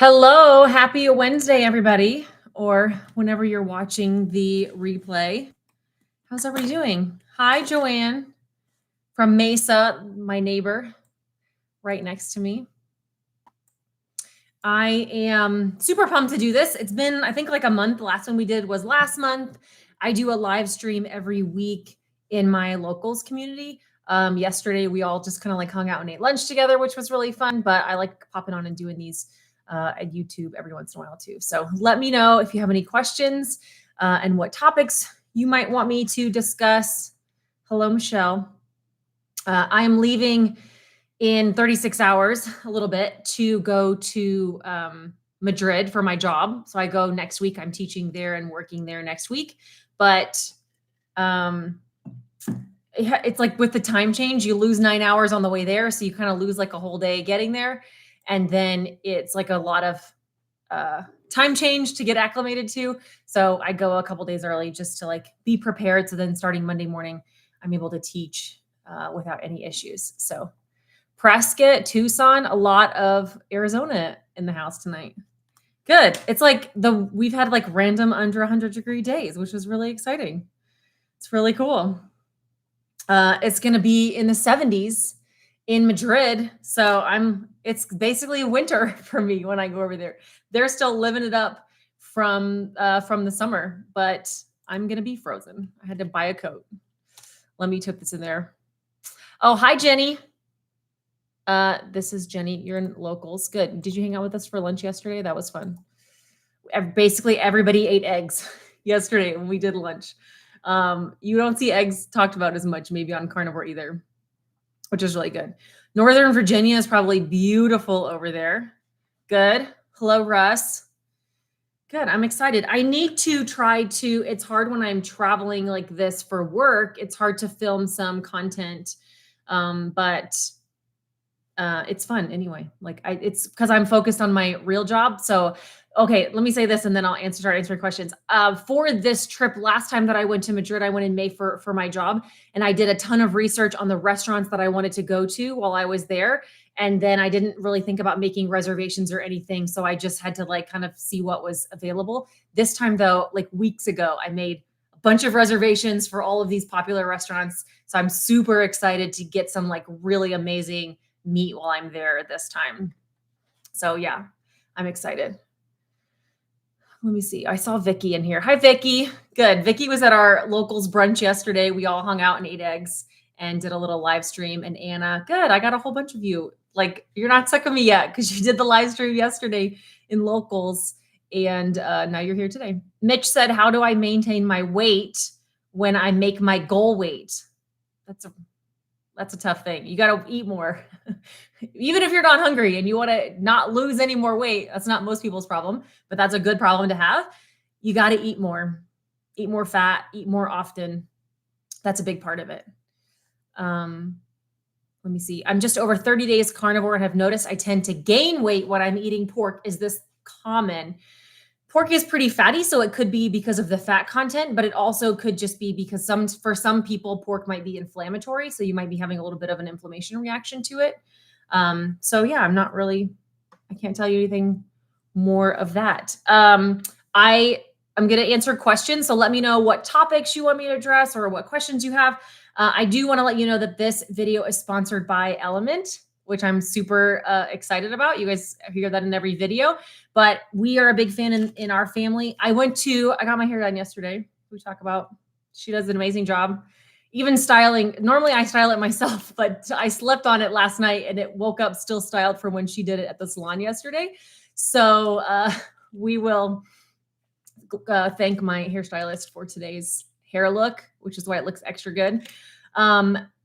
Hello, happy Wednesday, everybody, or whenever you're watching the replay. How's everybody doing? Hi, Joanne from Mesa, my neighbor right next to me. I am super pumped to do this. It's been, I think, like a month. The last one we did was last month. I do a live stream every week in my locals community. Yesterday, we all just kind of like hung out and ate lunch together, which was really fun. But I like popping on and doing these at YouTube every once in a while too. So let me know if you have any questions and what topics you might want me to discuss. Hello, Michelle. I am leaving in 36 hours, a little bit, to go to Madrid for my job. So I go next week. I'm teaching there and working there next week. But it's like with the time change, you lose 9 hours on the way there. So you kind of lose like a whole day getting there. And then it's like a lot of time change to get acclimated to. So I go a couple days early just to like be prepared. So then starting Monday morning, I'm able to teach without any issues. So Prescott, Tucson, a lot of Arizona in the house tonight. Good. It's like we've had like random under 100-degree days, which was really exciting. It's really cool. It's going to be in the 70s in Madrid. So it's basically winter for me when I go over there. They're still living it up from the summer, but I'm going to be frozen. I had to buy a coat. Let me put this in there. Oh, hi, Jenny. This is Jenny. You're in locals. Good. Did you hang out with us for lunch yesterday? That was fun. Basically, everybody ate eggs yesterday when we did lunch. You don't see eggs talked about as much maybe on Carnivore either, which is really good. Northern Virginia is probably beautiful over there. Good. Hello, Russ. Good. I'm excited. I need to try to, it's hard when I'm traveling like this for work. It's hard to film some content, but it's fun anyway. Like it's because I'm focused on my real job. So, okay, let me say this and then I'll start answering questions. For this trip, last time that I went to Madrid, I went in May for my job, and I did a ton of research on the restaurants that I wanted to go to while I was there. And then I didn't really think about making reservations or anything. So I just had to like kind of see what was available. This time though, like weeks ago, I made a bunch of reservations for all of these popular restaurants. So I'm super excited to get some like really amazing meet while I'm there this time. So yeah, I'm excited. Let me see. I saw Vicky in here. Hi, Vicky. Good. Vicky was at our locals brunch yesterday. We all hung out and ate eggs and did a little live stream. And Anna, good. I got a whole bunch of you. Like, you're not sick of me yet because you did the live stream yesterday in locals. And now you're here today. Mitch said, how do I maintain my weight when I make my goal weight? That's a tough thing. You got to eat more. Even if you're not hungry and you want to not lose any more weight, that's not most people's problem, but that's a good problem to have. You got to eat more fat, eat more often. That's a big part of it. Let me see. I'm just over 30 days carnivore and have noticed I tend to gain weight when I'm eating pork. Is this common? Pork is pretty fatty, so it could be because of the fat content, but it also could just be because for some people, pork might be inflammatory. So you might be having a little bit of an inflammation reaction to it. So yeah, I can't tell you anything more of that. I'm going to answer questions. So let me know what topics you want me to address or what questions you have. I do want to let you know that this video is sponsored by Element, which I'm super excited about. You guys hear that in every video, but we are a big fan in our family. I got my hair done yesterday. She does an amazing job. Even styling, normally I style it myself, but I slept on it last night and it woke up still styled from when she did it at the salon yesterday. So we will thank my hairstylist for today's hair look, which is why it looks extra good.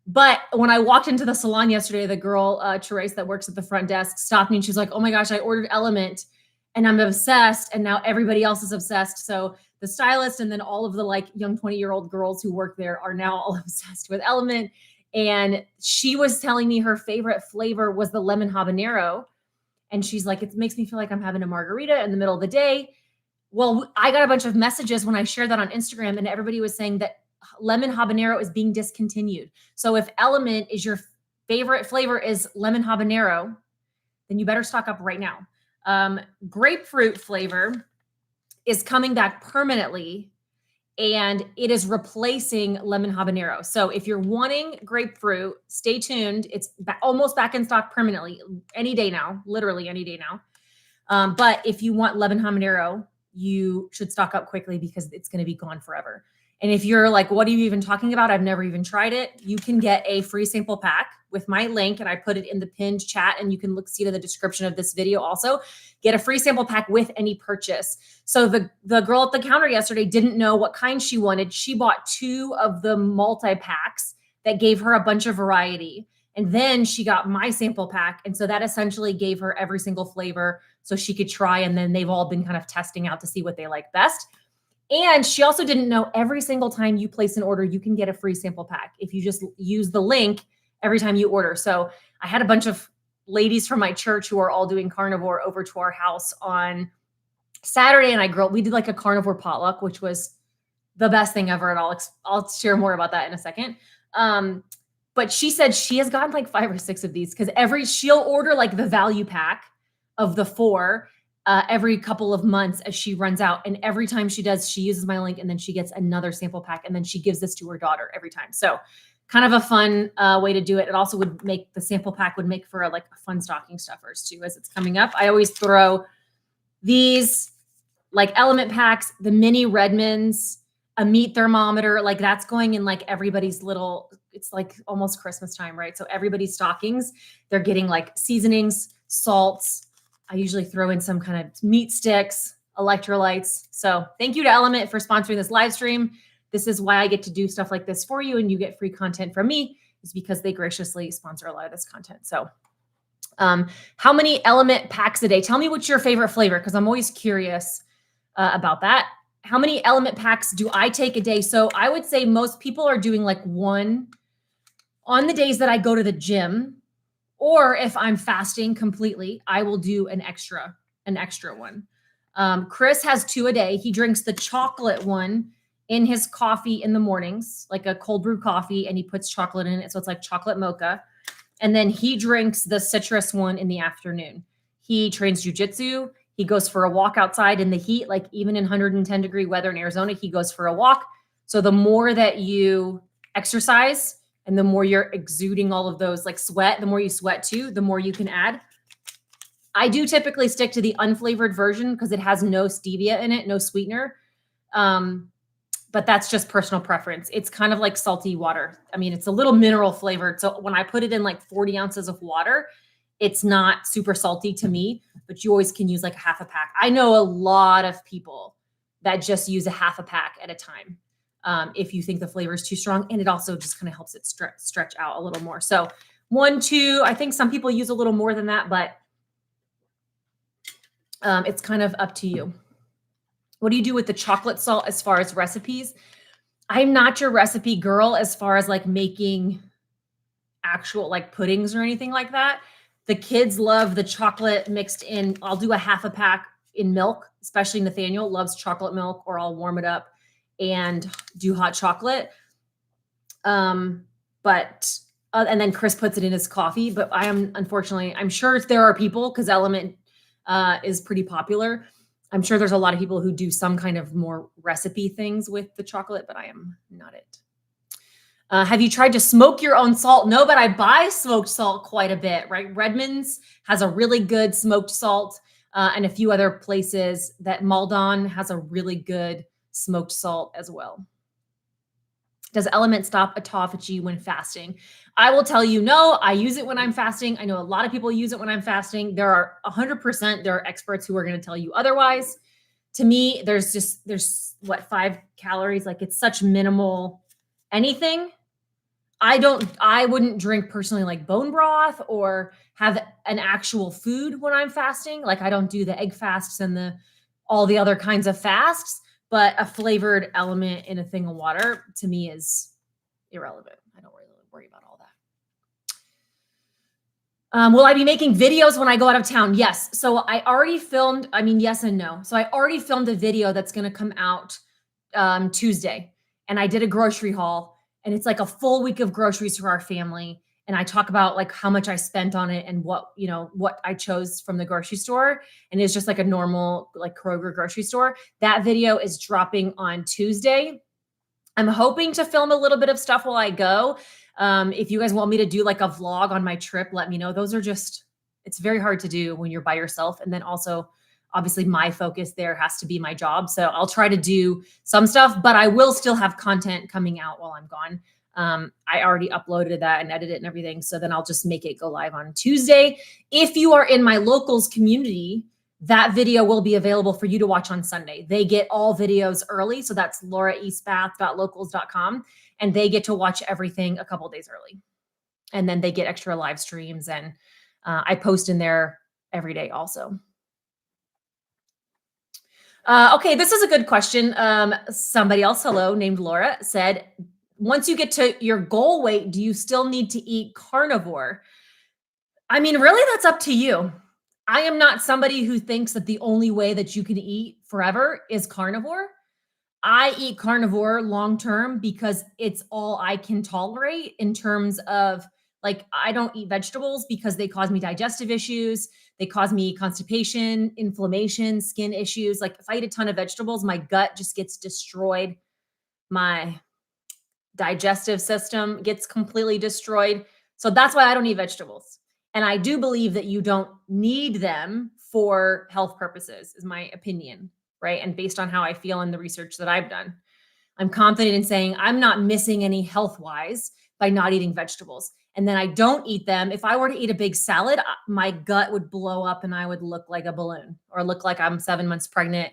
But when I walked into the salon yesterday, the girl, Therese, that works at the front desk, stopped me and she's like, oh my gosh, I ordered Element and I'm obsessed. And now everybody else is obsessed. So the stylist and then all of the like young 20-year-old girls who work there are now all obsessed with Element. And she was telling me her favorite flavor was the lemon habanero. And she's like, it makes me feel like I'm having a margarita in the middle of the day. Well, I got a bunch of messages when I shared that on Instagram and everybody was saying that lemon habanero is being discontinued. So if Element is your favorite flavor is lemon habanero, then you better stock up right now. Grapefruit flavor is coming back permanently, and it is replacing lemon habanero. So if you're wanting grapefruit, stay tuned. It's almost back in stock permanently any day now, literally any day now. But if you want lemon habanero, you should stock up quickly because it's going to be gone forever. And if you're like, what are you even talking about? I've never even tried it. You can get a free sample pack with my link, and I put it in the pinned chat, and you can see it in the description of this video also. Get a free sample pack with any purchase. So the girl at the counter yesterday didn't know what kind she wanted. She bought 2 of the multi-packs that gave her a bunch of variety. And then she got my sample pack. And so that essentially gave her every single flavor so she could try. And then they've all been kind of testing out to see what they like best. And she also didn't know every single time you place an order, you can get a free sample pack if you just use the link every time you order. So I had a bunch of ladies from my church who are all doing carnivore over to our house on Saturday, and we did like a carnivore potluck, which was the best thing ever. And I'll share more about that in a second. But she said she has gotten like 5 or 6 of these because she'll order like the value pack of the 4 every couple of months as she runs out. And every time she does, she uses my link, and then she gets another sample pack, and then she gives this to her daughter every time. So kind of a fun way to do it. It also would make the sample pack would make for a fun stocking stuffers too, as it's coming up. I always throw these like element packs, the mini Redmonds, a meat thermometer, like that's going in like everybody's little, it's like almost Christmas time, right? So everybody's stockings, they're getting like seasonings, salts. I usually throw in some kind of meat sticks, electrolytes. So thank you to Element for sponsoring this live stream. This is why I get to do stuff like this for you, and you get free content from me, is because they graciously sponsor a lot of this content. So how many Element packs a day? Tell me what's your favorite flavor, because I'm always curious about that. How many Element packs do I take a day? So I would say most people are doing like 1 on the days that I go to the gym, or if I'm fasting completely, I will do an extra one. Chris has 2 a day. He drinks the chocolate one in his coffee in the mornings, like a cold brew coffee, and he puts chocolate in it. So it's like chocolate mocha. And then he drinks the citrus one in the afternoon. He trains jujitsu. He goes for a walk outside in the heat, like even in 110-degree weather in Arizona, he goes for a walk. So the more that you exercise and the more you're exuding all of those like sweat, the more you sweat too, the more you can add. I do typically stick to the unflavored version because it has no stevia in it, no sweetener. But that's just personal preference. It's kind of like salty water. I mean, it's a little mineral flavored. So when I put it in like 40 ounces of water, it's not super salty to me, but you always can use like a half a pack. I know a lot of people that just use a half a pack at a time. If you think the flavor is too strong, and it also just kind of helps it stretch out a little more. So 1, 2, I think some people use a little more than that, but it's kind of up to you. What do you do with the chocolate salt as far as recipes? I'm not your recipe girl as far as like making actual like puddings or anything like that. The kids love the chocolate mixed in. I'll do a half a pack in milk, especially Nathaniel loves chocolate milk, or I'll warm it up and do hot chocolate. And then Chris puts it in his coffee, but I'm sure there are people, because Element is pretty popular. I'm sure there's a lot of people who do some kind of more recipe things with the chocolate, but I am not it. Have you tried to smoke your own salt? No, but I buy smoked salt quite a bit, right? Redmond's has a really good smoked salt, and a few other places. That Maldon has a really good smoked salt as well. Does Element stop autophagy when fasting? I will tell you, no, I use it when I'm fasting. I know a lot of people use it when I'm fasting. There are 100%, there are experts who are going to tell you otherwise. To me, there's what, 5 calories? Like, it's such minimal anything. I wouldn't drink personally like bone broth or have an actual food when I'm fasting. Like, I don't do the egg fasts and all the other kinds of fasts. But a flavored element in a thing of water to me is irrelevant. I don't really worry about all that. Will I be making videos when I go out of town? Yes. So I already filmed, yes and no. So I already filmed a video that's going to come out Tuesday. And I did a grocery haul, and it's like a full week of groceries for our family. and I talk about like how much I spent on it and what I chose from the grocery store. And it's just like a normal like Kroger grocery store. That video is dropping on Tuesday. I'm hoping to film a little bit of stuff while I go. If you guys want me to do like a vlog on my trip, let me know. It's very hard to do when you're by yourself. And then also, obviously, my focus there has to be my job. So I'll try to do some stuff, but I will still have content coming out while I'm gone. I already uploaded that and edited it and everything. So then I'll just make it go live on Tuesday. If you are in my locals community, that video will be available for you to watch on Sunday. They get all videos early. So that's lauraespath.locals.com. And they get to watch everything a couple days early. And then they get extra live streams. And I post in there every day also. Okay, this is a good question. Somebody else, hello, named Laura, said, once you get to your goal weight, do you still need to eat carnivore? I mean, really, that's up to you. I am not somebody who thinks that the only way that you can eat forever is carnivore. I eat carnivore long-term because it's all I can tolerate in terms of like, I don't eat vegetables because they cause me digestive issues. They cause me constipation, inflammation, skin issues. Like if I eat a ton of vegetables, my gut just gets destroyed. My digestive system gets completely destroyed. So that's why I don't eat vegetables. And I do believe that you don't need them for health purposes, is my opinion, right? And based on how I feel in the research that I've done, I'm confident in saying I'm not missing any health-wise by not eating vegetables. And then I don't eat them. If I were to eat a big salad, my gut would blow up and I would look like a balloon or look like I'm 7 months pregnant.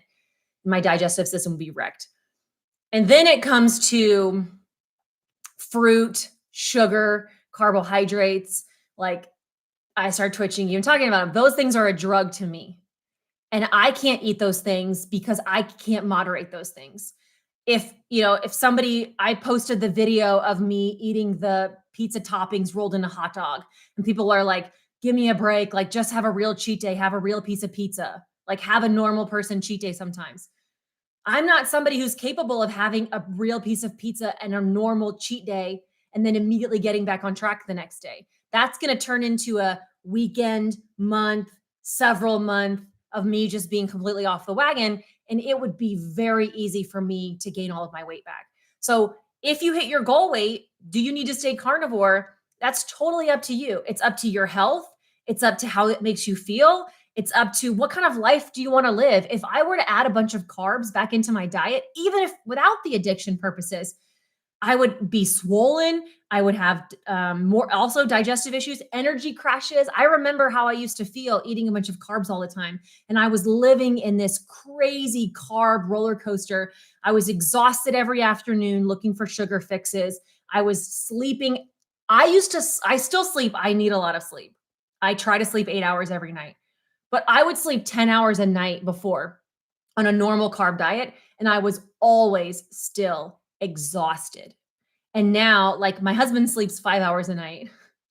My digestive system would be wrecked. And then it comes to fruit, sugar, carbohydrates. Like I start twitching you and talking about them. Those things are a drug to me. And I can't eat those things because I can't moderate those things. If I posted the video of me eating the pizza toppings rolled in a hot dog and people are like, give me a break. Like just have a real cheat day, have a real piece of pizza, like have a normal person cheat day sometimes. I'm not somebody who's capable of having a real piece of pizza and a normal cheat day and then immediately getting back on track the next day. That's going to turn into a weekend, month, several month of me just being completely off the wagon. And it would be very easy for me to gain all of my weight back. So if you hit your goal weight, do you need to stay carnivore? That's totally up to you. It's up to your health. It's up to how it makes you feel. It's up to what kind of life do you want to live? If I were to add a bunch of carbs back into my diet, even if without the addiction purposes, I would be swollen. I would have more also digestive issues, energy crashes. I remember how I used to feel eating a bunch of carbs all the time. And I was living in this crazy carb roller coaster. I was exhausted every afternoon looking for sugar fixes. I was sleeping. I still sleep. I need a lot of sleep. I try to sleep 8 hours every night, but I would sleep 10 hours a night before on a normal carb diet. And I was always still exhausted. And now, like my husband sleeps 5 hours a night.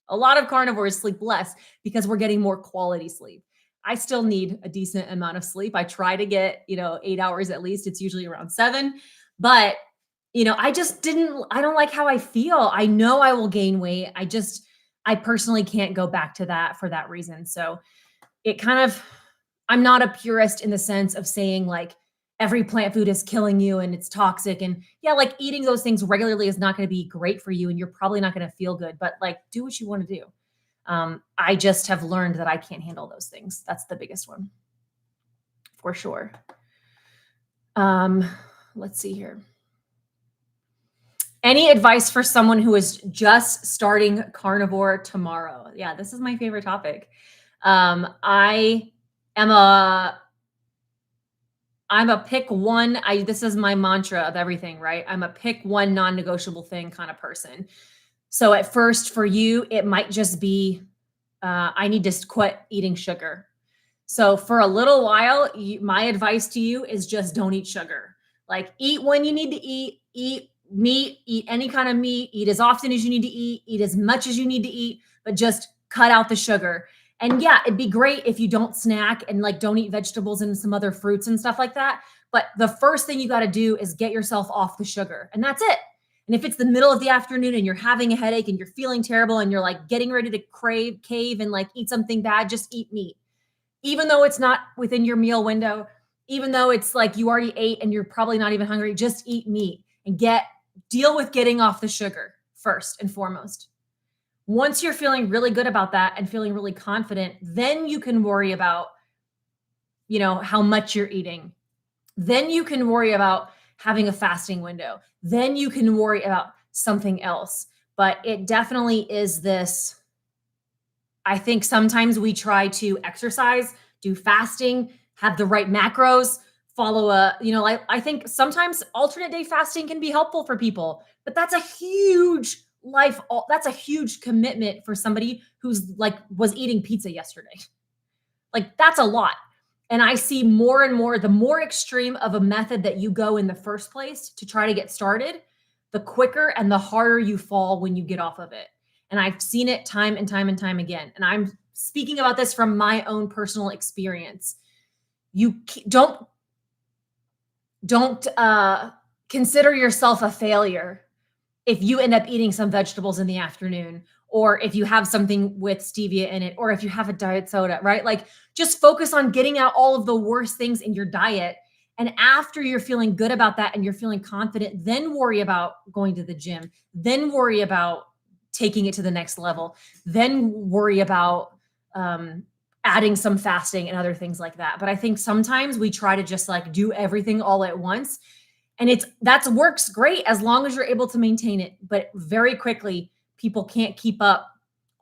A lot of carnivores sleep less because we're getting more quality sleep. I still need a decent amount of sleep. I try to get, 8 hours at least. It's usually around 7, but I don't like how I feel. I know I will gain weight. I personally can't go back to that for that reason. So I'm not a purist in the sense of saying like, every plant food is killing you and it's toxic. And yeah, like eating those things regularly is not going to be great for you and you're probably not going to feel good, but like do what you want to do. I just have learned that I can't handle those things. That's the biggest one for sure. Let's see here. Any advice for someone who is just starting carnivore tomorrow? Yeah, this is my favorite topic. I'm a pick one. This is my mantra of everything, right? I'm a pick one non-negotiable thing kind of person. So at first for you, it might just be, I need to quit eating sugar. So for a little while, my advice to you is just don't eat sugar. Like eat when you need to eat meat, eat any kind of meat, eat as often as you need to eat as much as you need to eat, but just cut out the sugar. And yeah, it'd be great if you don't snack and like don't eat vegetables and some other fruits and stuff like that. But the first thing you got to do is get yourself off the sugar. And that's it. And if it's the middle of the afternoon and you're having a headache and you're feeling terrible and you're like getting ready to cave and like eat something bad, just eat meat. Even though it's not within your meal window, even though it's like you already ate and you're probably not even hungry, just eat meat and deal with getting off the sugar first and foremost. Once you're feeling really good about that and feeling really confident, then you can worry about, how much you're eating. Then you can worry about having a fasting window. Then you can worry about something else. But it definitely is this. I think sometimes we try to exercise, do fasting, have the right macros, follow I think sometimes alternate day fasting can be helpful for people, but that's a that's a huge commitment for somebody who's like was eating pizza yesterday. Like that's a lot. And I see more and more, the more extreme of a method that you go in the first place to try to get started, the quicker and the harder you fall when you get off of it. And I've seen it time and time and time again. And I'm speaking about this from my own personal experience. You don't consider yourself a failure if you end up eating some vegetables in the afternoon, or if you have something with stevia in it, or if you have a diet soda, right? Like just focus on getting out all of the worst things in your diet. And after you're feeling good about that and you're feeling confident, then worry about going to the gym, then worry about taking it to the next level, then worry about adding some fasting and other things like that. But I think sometimes we try to just like do everything all at once. And that works great as long as you're able to maintain it. But very quickly, people can't keep up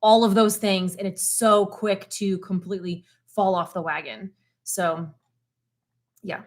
all of those things. And it's so quick to completely fall off the wagon. So yeah.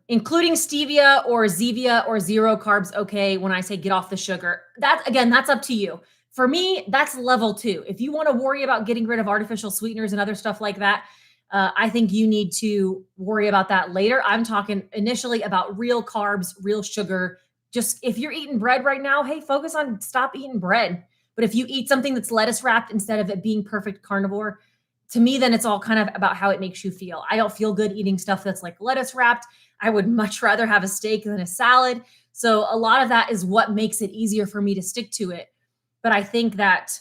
Including stevia or Zevia or zero carbs. Okay. When I say get off the sugar, that's up to you. For me, that's level 2. If you want to worry about getting rid of artificial sweeteners and other stuff like that, I think you need to worry about that later. I'm talking initially about real carbs, real sugar. Just if you're eating bread right now, hey, focus on stop eating bread. But if you eat something that's lettuce wrapped instead of it being perfect carnivore, to me, then it's all kind of about how it makes you feel. I don't feel good eating stuff that's like lettuce wrapped. I would much rather have a steak than a salad. So a lot of that is what makes it easier for me to stick to it. But I think that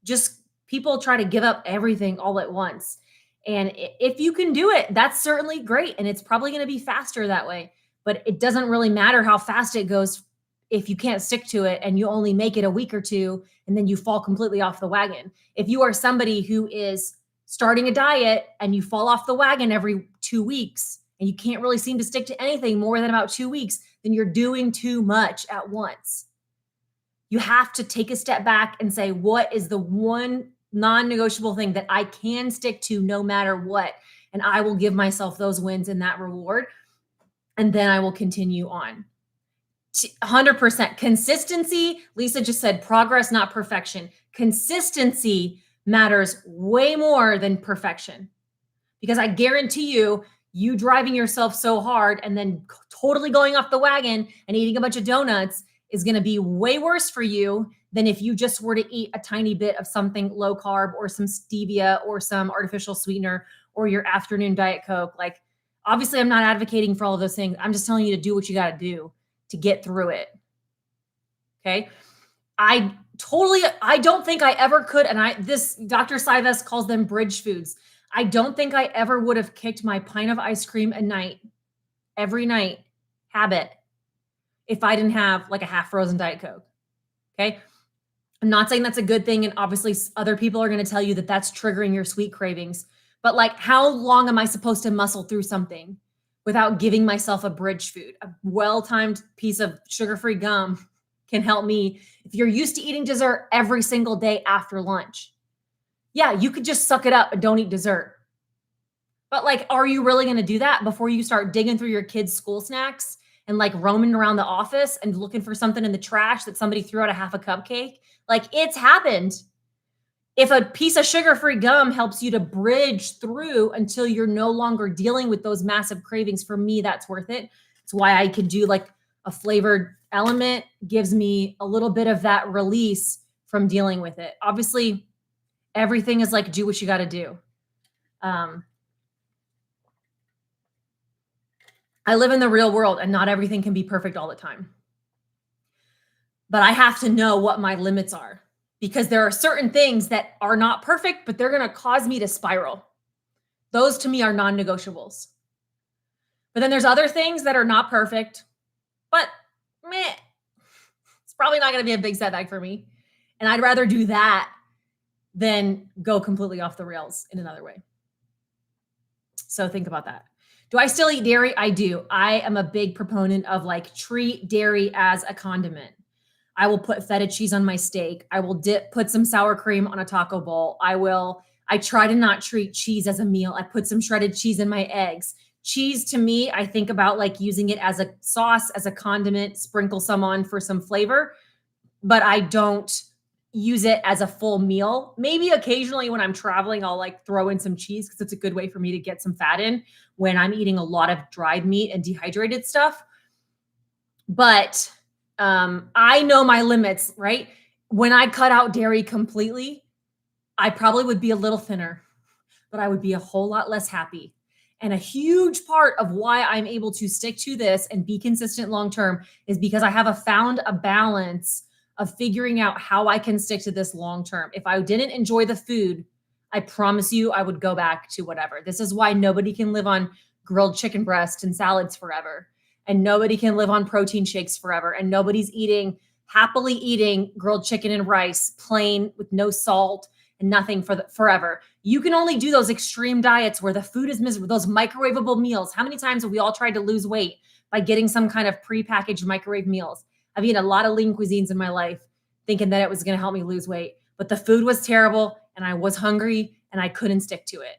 just people try to give up everything all at once. And if you can do it, that's certainly great. And it's probably going to be faster that way. But it doesn't really matter how fast it goes if you can't stick to it and you only make it a week or two and then you fall completely off the wagon. If you are somebody who is starting a diet and you fall off the wagon every 2 weeks and you can't really seem to stick to anything more than about 2 weeks, then you're doing too much at once. You have to take a step back and say, what is the one non-negotiable thing that I can stick to no matter what? And I will give myself those wins and that reward. And then I will continue on. 100% consistency. Lisa just said progress, not perfection. Consistency matters way more than perfection, because I guarantee you driving yourself so hard and then totally going off the wagon and eating a bunch of donuts is going to be way worse for you than if you just were to eat a tiny bit of something low carb or some stevia or some artificial sweetener or your afternoon Diet Coke. Like, obviously, I'm not advocating for all of those things. I'm just telling you to do what you got to do to get through it. Okay. I don't think I ever could. And this Dr. Sivas calls them bridge foods. I don't think I ever would have kicked my pint of ice cream a night, every night habit if I didn't have like a half frozen Diet Coke. Okay. I'm not saying that's a good thing. And obviously other people are going to tell you that that's triggering your sweet cravings. But like, how long am I supposed to muscle through something without giving myself a bridge food? A well-timed piece of sugar-free gum can help me. If you're used to eating dessert every single day after lunch, yeah, you could just suck it up and don't eat dessert. But like, are you really going to do that before you start digging through your kids' school snacks and like roaming around the office and looking for something in the trash that somebody threw out a half a cupcake? Like, it's happened. If a piece of sugar-free gum helps you to bridge through until you're no longer dealing with those massive cravings, for me, that's worth it. It's why I could do like a flavored element, gives me a little bit of that release from dealing with it. Obviously, everything is like, do what you got to do. I live in the real world and not everything can be perfect all the time. But I have to know what my limits are because there are certain things that are not perfect, but they're going to cause me to spiral. Those to me are non-negotiables. But then there's other things that are not perfect, but meh, it's probably not going to be a big setback for me. And I'd rather do that than go completely off the rails in another way. So think about that. Do I still eat dairy? I do. I am a big proponent of like treat dairy as a condiment. I will put feta cheese on my steak. I will put some sour cream on a taco bowl. I try to not treat cheese as a meal. I put some shredded cheese in my eggs. Cheese to me, I think about like using it as a sauce, as a condiment, sprinkle some on for some flavor, but I don't use it as a full meal. Maybe occasionally when I'm traveling, I'll like throw in some cheese because it's a good way for me to get some fat in when I'm eating a lot of dried meat and dehydrated stuff. But I know my limits, right? When I cut out dairy completely, I probably would be a little thinner, but I would be a whole lot less happy. And a huge part of why I'm able to stick to this and be consistent long-term is because I have found a balance of figuring out how I can stick to this long-term. If I didn't enjoy the food, I promise you I would go back to whatever. This is why nobody can live on grilled chicken breast and salads forever. And nobody can live on protein shakes forever. And nobody's happily eating grilled chicken and rice, plain with no salt and nothing forever. You can only do those extreme diets where the food is miserable, those microwavable meals. How many times have we all tried to lose weight by getting some kind of prepackaged microwave meals? I've eaten a lot of lean cuisines in my life thinking that it was going to help me lose weight, but the food was terrible and I was hungry and I couldn't stick to it.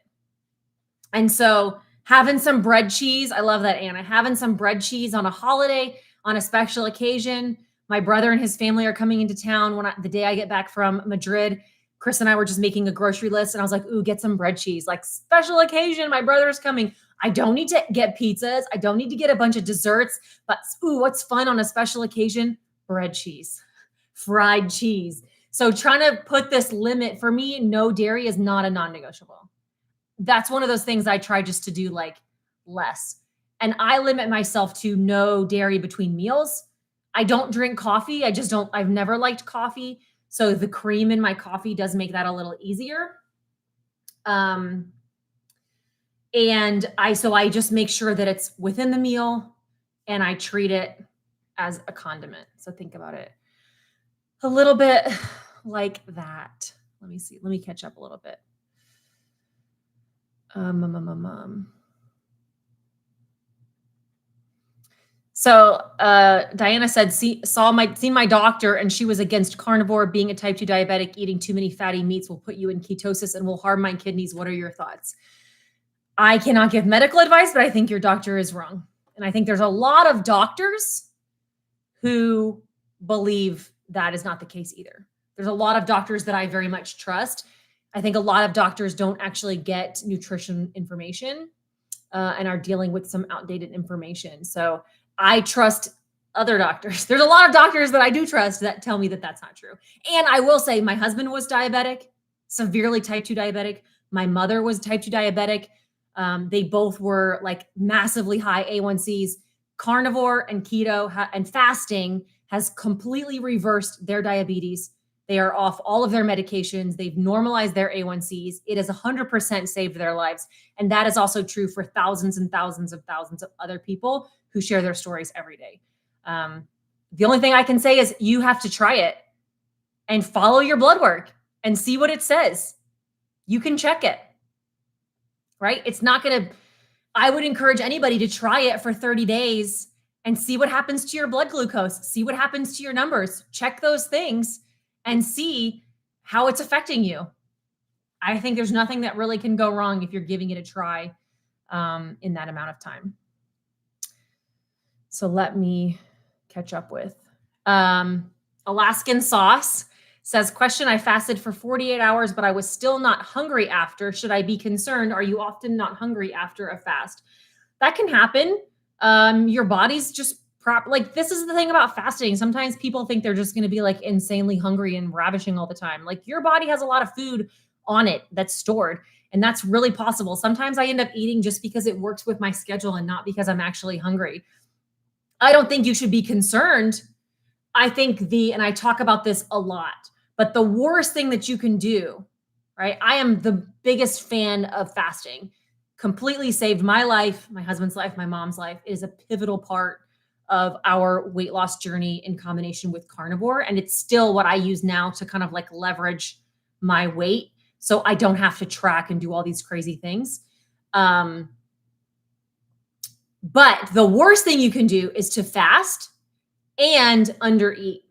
And so having some bread cheese, I love that, Anna, having some bread cheese on a holiday, on a special occasion. My brother and his family are coming into town the day I get back from Madrid. Chris and I were just making a grocery list and I was like, ooh, get some bread cheese, like special occasion. My brother's coming. I don't need to get pizzas. I don't need to get a bunch of desserts, but ooh, what's fun on a special occasion? Bread cheese, fried cheese. So trying to put this limit for me, no dairy is not a non-negotiable. That's one of those things I try just to do like less. And I limit myself to no dairy between meals. I don't drink coffee. I've never liked coffee. So the cream in my coffee does make that a little easier. And I just make sure that it's within the meal and I treat it as a condiment. So think about it a little bit like that. Let me see. Let me catch up a little bit. So Diana said, seen my doctor and she was against carnivore. Being a type 2 diabetic, eating too many fatty meats will put you in ketosis and will harm my kidneys. What are your thoughts? I cannot give medical advice, but I think your doctor is wrong. And I think there's a lot of doctors who believe that is not the case either. There's a lot of doctors that I very much trust. I think a lot of doctors don't actually get nutrition information and are dealing with some outdated information. So I trust other doctors. There's a lot of doctors that I do trust that tell me that that's not true. And I will say my husband was diabetic, severely type 2 diabetic. My mother was type 2 diabetic. They both were like massively high A1Cs. Carnivore and keto and fasting has completely reversed their diabetes. They are off all of their medications. They've normalized their A1Cs. It has 100% saved their lives. And that is also true for thousands and thousands of other people who share their stories every day. The only thing I can say is you have to try it and follow your blood work and see what it says. You can check it, right? I would encourage anybody to try it for 30 days and see what happens to your blood glucose, see what happens to your numbers, check those things and see how it's affecting you. I think there's nothing that really can go wrong if you're giving it a try in that amount of time. So let me catch up with Alaskan Sauce says, question, I fasted for 48 hours, but I was still not hungry after. Should I be concerned? Are you often not hungry after a fast? That can happen. Your body's just like, this is the thing about fasting. Sometimes people think they're just going to be like insanely hungry and ravishing all the time. Like your body has a lot of food on it that's stored. And that's really possible. Sometimes I end up eating just because it works with my schedule and not because I'm actually hungry. I don't think you should be concerned. I think and I talk about this a lot, but the worst thing that you can do, right? I am the biggest fan of fasting. Completely saved my life, my husband's life, my mom's life. It is a pivotal part of our weight loss journey in combination with carnivore. And it's still what I use now to kind of like leverage my weight so I don't have to track and do all these crazy things. But the worst thing you can do is to fast and undereat.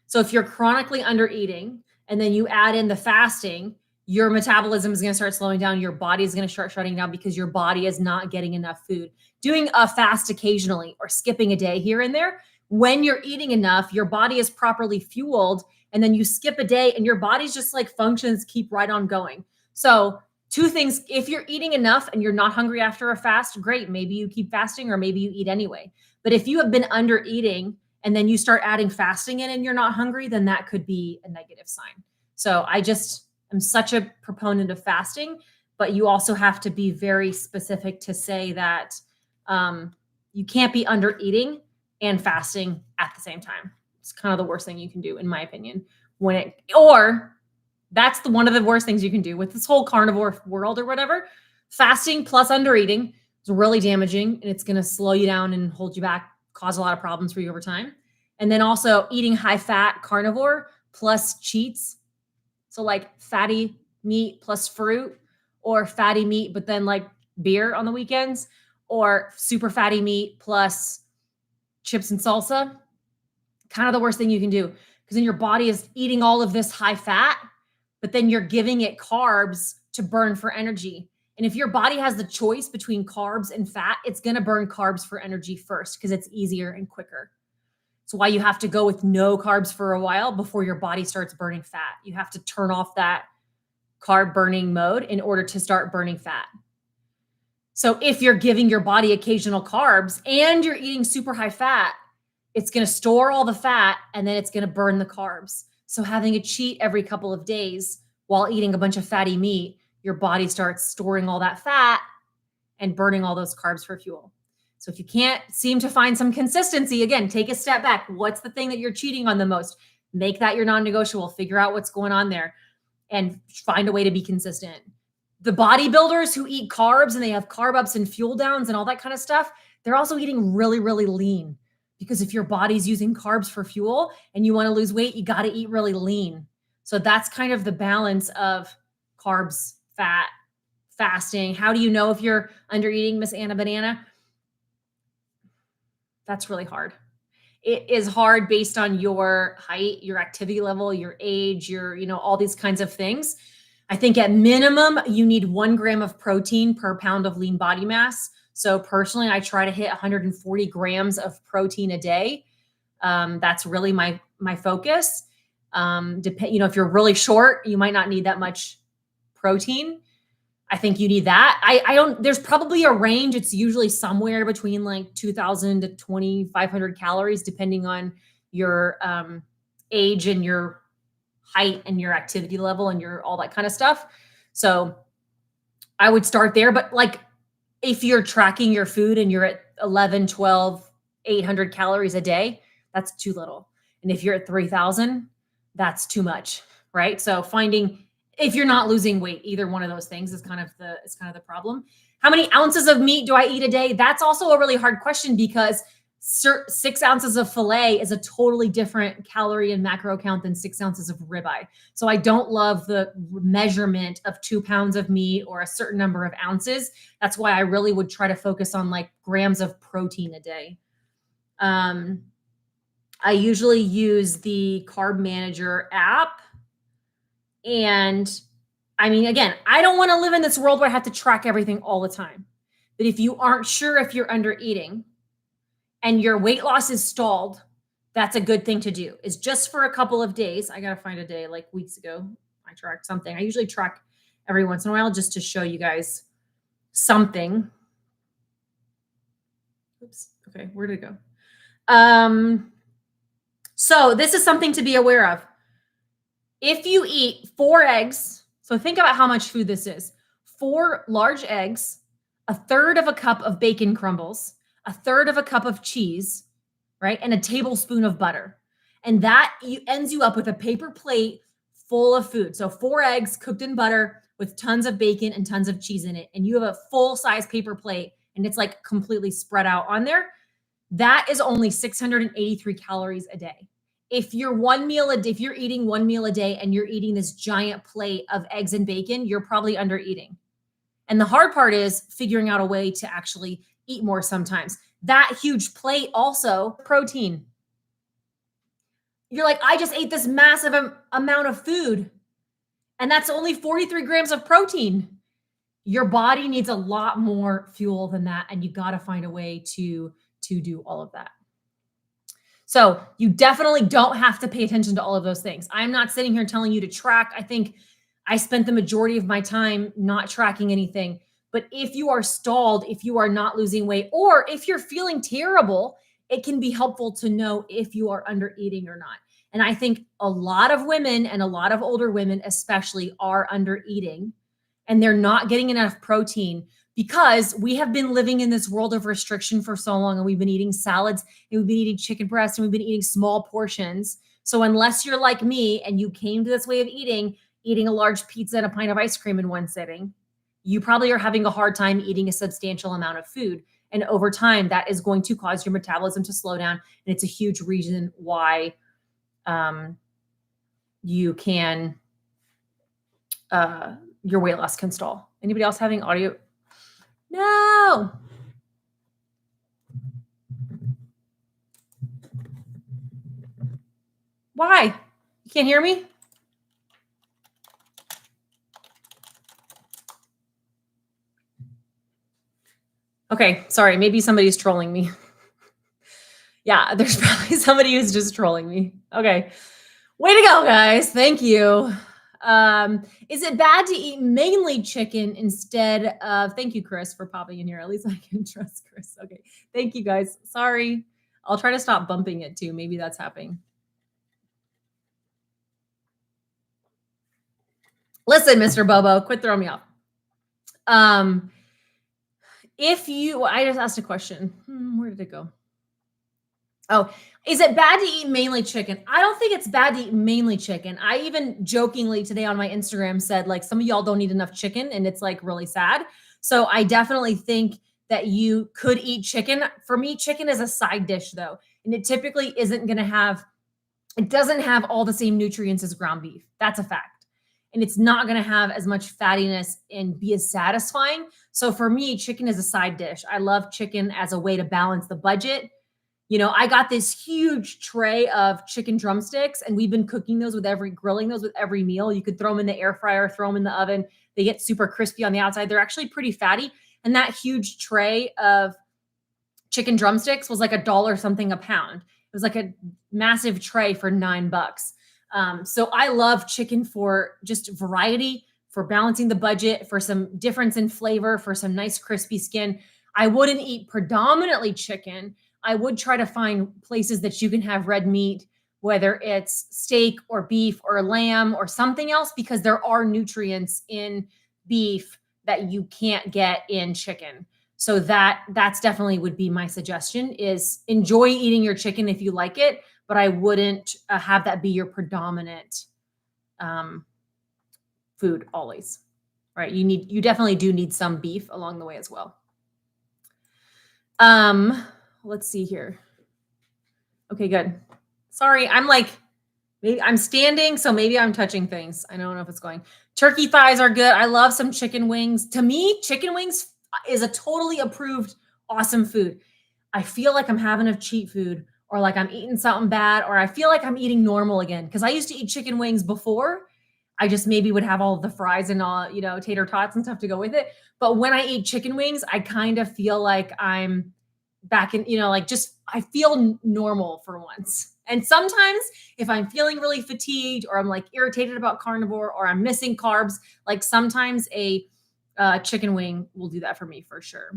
So if you're chronically undereating and then you add in the fasting, your metabolism is going to start slowing down. Your body is going to start shutting down because your body is not getting enough food. Doing a fast occasionally or skipping a day here and there, when you're eating enough, your body is properly fueled, and then you skip a day and your body's just like functions keep right on going. So two things, if you're eating enough and you're not hungry after a fast, great. Maybe you keep fasting or maybe you eat anyway. But if you have been under eating and then you start adding fasting in and you're not hungry, then that could be a negative sign. So I'm such a proponent of fasting, but you also have to be very specific to say that you can't be under eating and fasting at the same time. It's kind of the worst thing you can do, in my opinion. That's one of the worst things you can do with this whole carnivore world or whatever. Fasting plus under eating is really damaging, and it's going to slow you down and hold you back, cause a lot of problems for you over time. And then also eating high fat carnivore plus cheats. So like fatty meat plus fruit, or fatty meat, but then like beer on the weekends, or super fatty meat plus chips and salsa. Kind of the worst thing you can do, because then your body is eating all of this high fat, but then you're giving it carbs to burn for energy. And if your body has the choice between carbs and fat, it's going to burn carbs for energy first because it's easier and quicker. It's why you have to go with no carbs for a while before your body starts burning fat. You have to turn off that carb burning mode in order to start burning fat. So if you're giving your body occasional carbs and you're eating super high fat, it's going to store all the fat and then it's going to burn the carbs. So having a cheat every couple of days while eating a bunch of fatty meat, your body starts storing all that fat and burning all those carbs for fuel. So if you can't seem to find some consistency, again, take a step back. What's the thing that you're cheating on the most? Make that your non-negotiable. Figure out what's going on there and find a way to be consistent. The bodybuilders who eat carbs and they have carb ups and fuel downs and all that kind of stuff, they're also eating really, really lean, because if your body's using carbs for fuel and you want to lose weight, you got to eat really lean. So that's kind of the balance of carbs, fat, fasting. How do you know if you're under eating, Miss Anna Banana? That's really hard. It is hard based on your height, your activity level, your age, all these kinds of things. I think at minimum, you need 1 gram of protein per pound of lean body mass. So personally, I try to hit 140 grams of protein a day. That's really my focus. If you're really short, you might not need that much protein. I think you need that. There's probably a range. It's usually somewhere between like 2,000 to 2,500 calories, depending on your age and your height and your activity level and your all that kind of stuff. So I would start there. But like, if you're tracking your food and you're at 11, 12, 800 calories a day, that's too little. And if you're at 3,000, that's too much, right? So if you're not losing weight, either one of those things is kind of the problem. How many ounces of meat do I eat a day? That's also a really hard question, because 6 ounces of filet is a totally different calorie and macro count than 6 ounces of ribeye. So I don't love the measurement of 2 pounds of meat or a certain number of ounces. That's why I really would try to focus on like grams of protein a day. I usually use the Carb Manager app. And I mean, again, I don't want to live in this world where I have to track everything all the time. But if you aren't sure if you're under eating and your weight loss is stalled, that's a good thing to do, is just for a couple of days. I got to find a day, like weeks ago, I tracked something. I usually track every once in a while just to show you guys something. Oops. Okay. Where did it go? So this is something to be aware of. If you eat 4 eggs, so think about how much food this is. 4 large eggs, a third of a cup of bacon crumbles, a third of a cup of cheese, right? And a tablespoon of butter. And that ends you up with a paper plate full of food. So 4 eggs cooked in butter with tons of bacon and tons of cheese in it. And you have a full size paper plate and it's like completely spread out on there. That is only 683 calories a day. If you're if you're eating one meal a day and you're eating this giant plate of eggs and bacon, you're probably under eating. And the hard part is figuring out a way to actually eat more sometimes. That huge plate also protein. You're like, I just ate this massive amount of food and that's only 43 grams of protein. Your body needs a lot more fuel than that. And you got to find a way to do all of that. So you definitely don't have to pay attention to all of those things. I'm not sitting here telling you to track. I think I spent the majority of my time not tracking anything. But if you are stalled, if you are not losing weight, or if you're feeling terrible, it can be helpful to know if you are under eating or not. And I think a lot of women and a lot of older women especially are under eating and they're not getting enough protein because we have been living in this world of restriction for so long and we've been eating salads and we've been eating chicken breast and we've been eating small portions. So unless you're like me and you came to this way of eating a large pizza and a pint of ice cream in one sitting, you probably are having a hard time eating a substantial amount of food. And over time, that is going to cause your metabolism to slow down. And it's a huge reason why you can, your weight loss can stall. Anybody else having audio? No. Why? You can't hear me? Okay, sorry. Maybe somebody's trolling me. Yeah, there's probably somebody who's just trolling me. Okay. Way to go, guys. Thank you. Is it bad to eat mainly chicken instead of, thank you, Chris, for popping in here. At least I can trust Chris. Okay. Thank you, guys. Sorry. I'll try to stop bumping it too. Maybe that's happening. Listen, Mr. Bobo, quit throwing me off. I just asked a question. Where did it go? Oh, is it bad to eat mainly chicken? I don't think it's bad to eat mainly chicken. I even jokingly today on my Instagram said, like, some of y'all don't eat enough chicken and it's like really sad. So I definitely think that you could eat chicken. For me, chicken is a side dish though. And it typically it doesn't have all the same nutrients as ground beef. That's a fact. And it's not going to have as much fattiness and be as satisfying. So for me, chicken is a side dish. I love chicken as a way to balance the budget. You know, I got this huge tray of chicken drumsticks and we've been grilling those with every meal. You could throw them in the air fryer, throw them in the oven. They get super crispy on the outside. They're actually pretty fatty. And that huge tray of chicken drumsticks was like $1 something a pound. It was like a massive tray for $9. So I love chicken for just variety, for balancing the budget, for some difference in flavor, for some nice crispy skin. I wouldn't eat predominantly chicken. I would try to find places that you can have red meat, whether it's steak or beef or lamb or something else, because there are nutrients in beef that you can't get in chicken. So that's definitely would be my suggestion is enjoy eating your chicken if you like it, but I wouldn't have that be your predominant food always, right? You definitely do need some beef along the way as well. Let's see here. Okay, good. Sorry, maybe I'm standing, so maybe I'm touching things. I don't know if it's going. Turkey thighs are good. I love some chicken wings. To me, chicken wings is a totally approved, awesome food. I feel like I'm having a cheat food or like I'm eating something bad or I feel like I'm eating normal again because I used to eat chicken wings before. I just maybe would have all the fries and all, tater tots and stuff to go with it. But when I eat chicken wings, I kind of feel like I'm back in, I feel normal for once. And sometimes if I'm feeling really fatigued or I'm like irritated about carnivore or I'm missing carbs, like sometimes a chicken wing will do that for me for sure.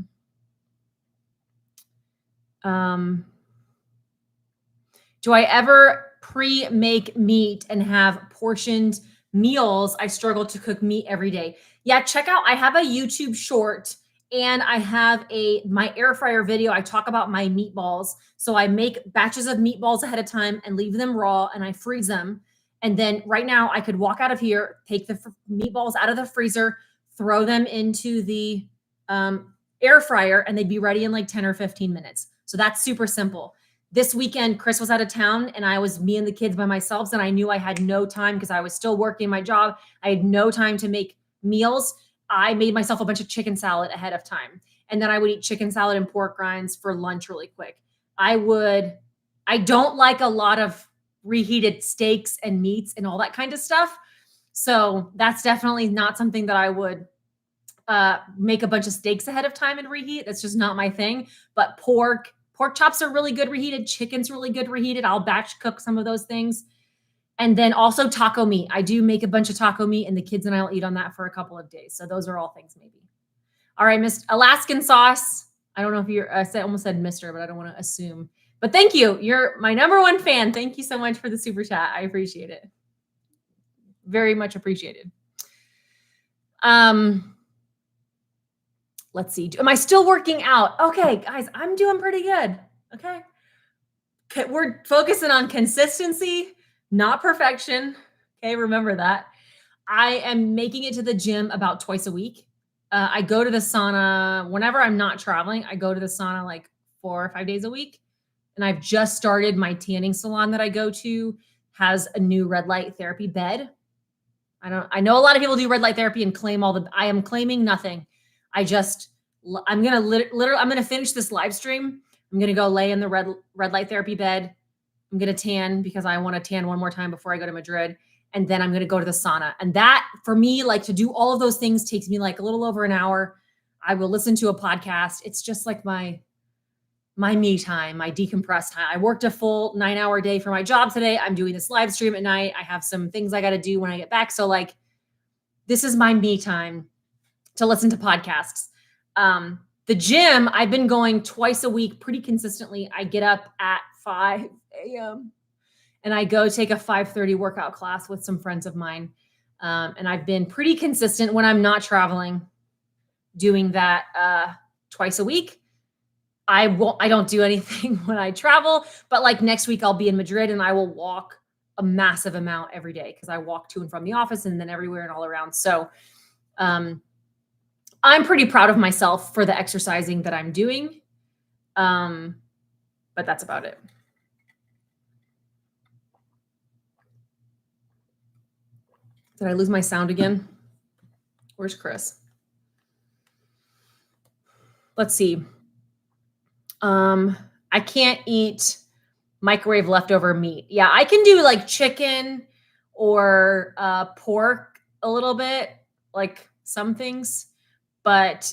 Do I ever pre-make meat and have portioned meals? I struggle to cook meat every day. Yeah, check out, I have a YouTube short and I have my air fryer video. I talk about my meatballs. So I make batches of meatballs ahead of time and leave them raw and I freeze them. And then right now I could walk out of here, take the meatballs out of the freezer, throw them into the air fryer and they'd be ready in like 10 or 15 minutes. So that's super simple. This weekend, Chris was out of town and I was me and the kids by myself. And I knew I had no time because I was still working my job. I had no time to make meals. I made myself a bunch of chicken salad ahead of time. And then I would eat chicken salad and pork rinds for lunch really quick. I don't like a lot of reheated steaks and meats and all that kind of stuff. So that's definitely not something that I would make a bunch of steaks ahead of time and reheat. That's just not my thing. But pork chops are really good reheated. Chicken's really good reheated. I'll batch cook some of those things. And then also taco meat. I do make a bunch of taco meat and the kids and I will eat on that for a couple of days. So those are all things maybe. All right, Miss Alaskan sauce. I don't know if you're, I almost said Mr., but I don't want to assume. But thank you. You're my number one fan. Thank you so much for the super chat. I appreciate it. Very much appreciated. Let's see. Am I still working out? Okay, guys, I'm doing pretty good. Okay. We're focusing on consistency, not perfection. Okay, remember that. I am making it to the gym about twice a week. I go to the sauna whenever I'm not traveling. I go to the sauna like 4 or 5 days a week. And I've just started my tanning salon that I go to has a new red light therapy bed. I know a lot of people do red light therapy and claim I am claiming nothing. I'm going to finish this live stream. I'm going to go lay in the red light therapy bed. I'm going to tan because I want to tan one more time before I go to Madrid. And then I'm going to go to the sauna. And that for me, like to do all of those things takes me like a little over an hour. I will listen to a podcast. It's just like my me time, my decompressed time. I worked a full 9-hour day for my job today. I'm doing this live stream at night. I have some things I got to do when I get back. So like, this is my me time to listen to podcasts. The gym, I've been going twice a week pretty consistently. I get up at 5 a.m. and I go take a 5:30 workout class with some friends of mine. And I've been pretty consistent when I'm not traveling doing that twice a week. I don't do anything when I travel, but like next week I'll be in Madrid and I will walk a massive amount every day because I walk to and from the office and then everywhere and all around. So I'm pretty proud of myself for the exercising that I'm doing. But that's about it. Did I lose my sound again? Where's Chris? Let's see. I can't eat microwave leftover meat. Yeah, I can do like chicken or pork a little bit, like some things, but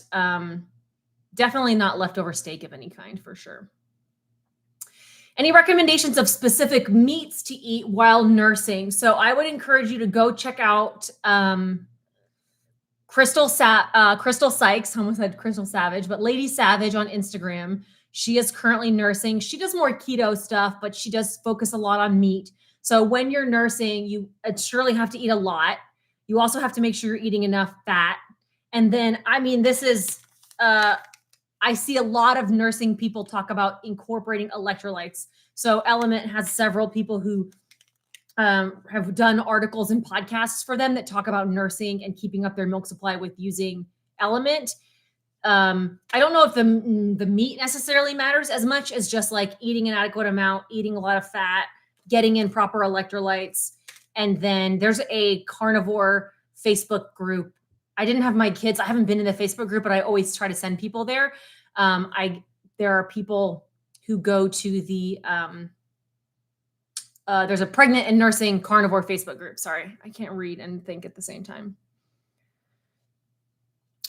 definitely not leftover steak of any kind for sure. Any recommendations of specific meats to eat while nursing? So I would encourage you to go check out Crystal Sykes. I almost said Crystal Savage, but Lady Savage on Instagram. She is currently nursing. She does more keto stuff, but she does focus a lot on meat. So when you're nursing, you surely have to eat a lot. You also have to make sure you're eating enough fat. And then, I mean, this is, I see a lot of nursing people talk about incorporating electrolytes. So Element has several people who have done articles and podcasts for them that talk about nursing and keeping up their milk supply with using Element. I don't know if the meat necessarily matters as much as just like eating an adequate amount, eating a lot of fat, getting in proper electrolytes. And then there's a carnivore Facebook group. I didn't have my kids. I haven't been in the Facebook group, but I always try to send people there. There are people who go to the, there's a pregnant and nursing carnivore Facebook group. Sorry, I can't read and think at the same time.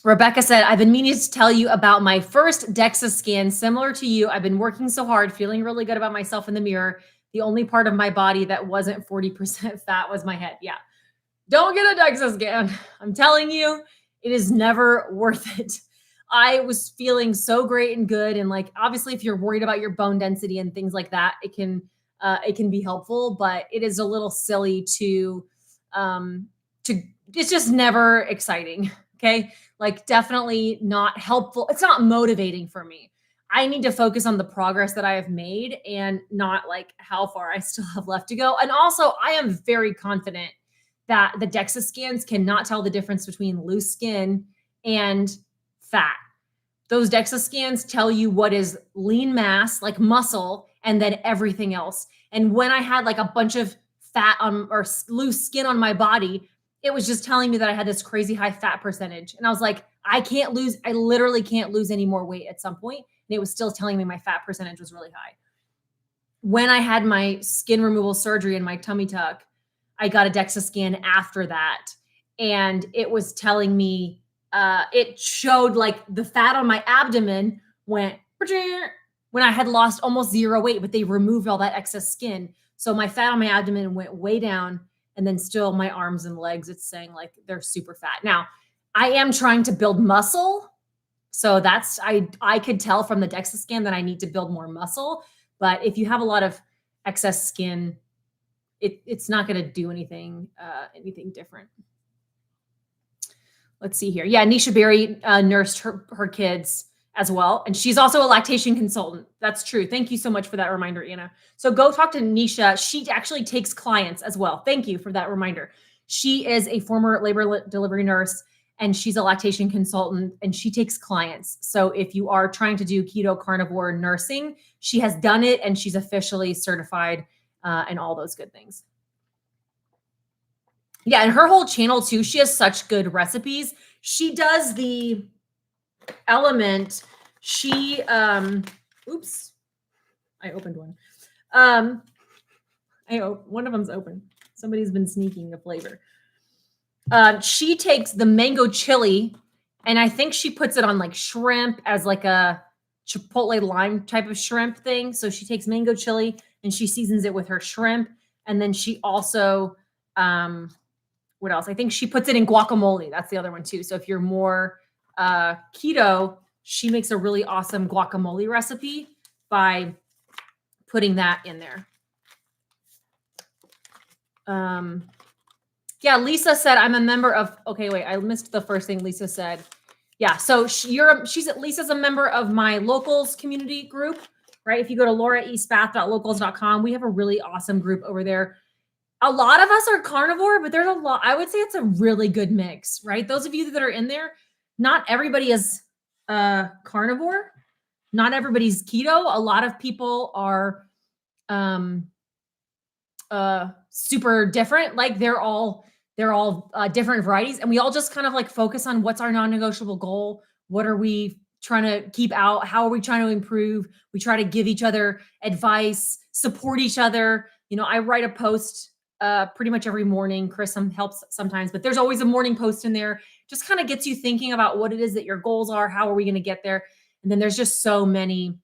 Rebecca said, I've been meaning to tell you about my first DEXA scan. Similar to you, I've been working so hard, feeling really good about myself in the mirror. The only part of my body that wasn't 40% fat was my head. Yeah. Don't get a DEXA scan. I'm telling you, it is never worth it. I was feeling so great and good. And like, obviously, if you're worried about your bone density and things like that, it can be helpful, but it is a little silly to it's just never exciting Okay. Like definitely not helpful. It's not motivating for me. I need to focus on the progress that I have made and not like how far I still have left to go. And also, I am very confident that the DEXA scans cannot tell the difference between loose skin and fat. Those DEXA scans tell you what is lean mass, like muscle, and then everything else. And when I had like a bunch of fat on or loose skin on my body, it was just telling me that I had this crazy high fat percentage. And I was like, I literally can't lose any more weight at some point. And it was still telling me my fat percentage was really high. When I had my skin removal surgery in my tummy tuck, I got a DEXA scan after that. And it was telling me, it showed like the fat on my abdomen went when I had lost almost zero weight, but they removed all that excess skin. So my fat on my abdomen went way down. And then still my arms and legs, it's saying like they're super fat. Now, I am trying to build muscle. So that's, I could tell from the DEXA scan that I need to build more muscle. But if you have a lot of excess skin, it's not going to do anything different. Let's see here. Yeah, Nisha Berry nursed her kids as well. And she's also a lactation consultant. That's true. Thank you so much for that reminder, Anna. So go talk to Nisha. She actually takes clients as well. Thank you for that reminder. She is a former labor delivery nurse and she's a lactation consultant and she takes clients. So if you are trying to do keto carnivore nursing, she has done it and she's officially certified and all those good things. Yeah, and her whole channel too, she has such good recipes. She does the element. She oops, I opened one. One of them's open. Somebody's been sneaking a flavor. She takes the mango chili and I think she puts it on like shrimp as like a chipotle lime type of shrimp thing. So she takes mango chili and she seasons it with her shrimp. And then she also, what else? I think she puts it in guacamole. That's the other one too. So if you're more keto, she makes a really awesome guacamole recipe by putting that in there. Yeah, Lisa said, I'm a member of, okay, wait, I missed the first thing Lisa said. Yeah, so Lisa's a member of my locals community group, right? If you go to lauraespath.locals.com, we have a really awesome group over there. A lot of us are carnivore, but there's a lot, I would say it's a really good mix, right? Those of you that are in there, not everybody is carnivore. Not everybody's keto. A lot of people are super different. Like they're all different varieties. And we all just kind of like focus on what's our non-negotiable goal. What are we trying to keep out? How are we trying to improve? We try to give each other advice, support each other. You know, I write a post pretty much every morning. Chris helps sometimes, but there's always a morning post in there. Just kind of gets you thinking about what it is that your goals are. How are we going to get there? And then there's just so many.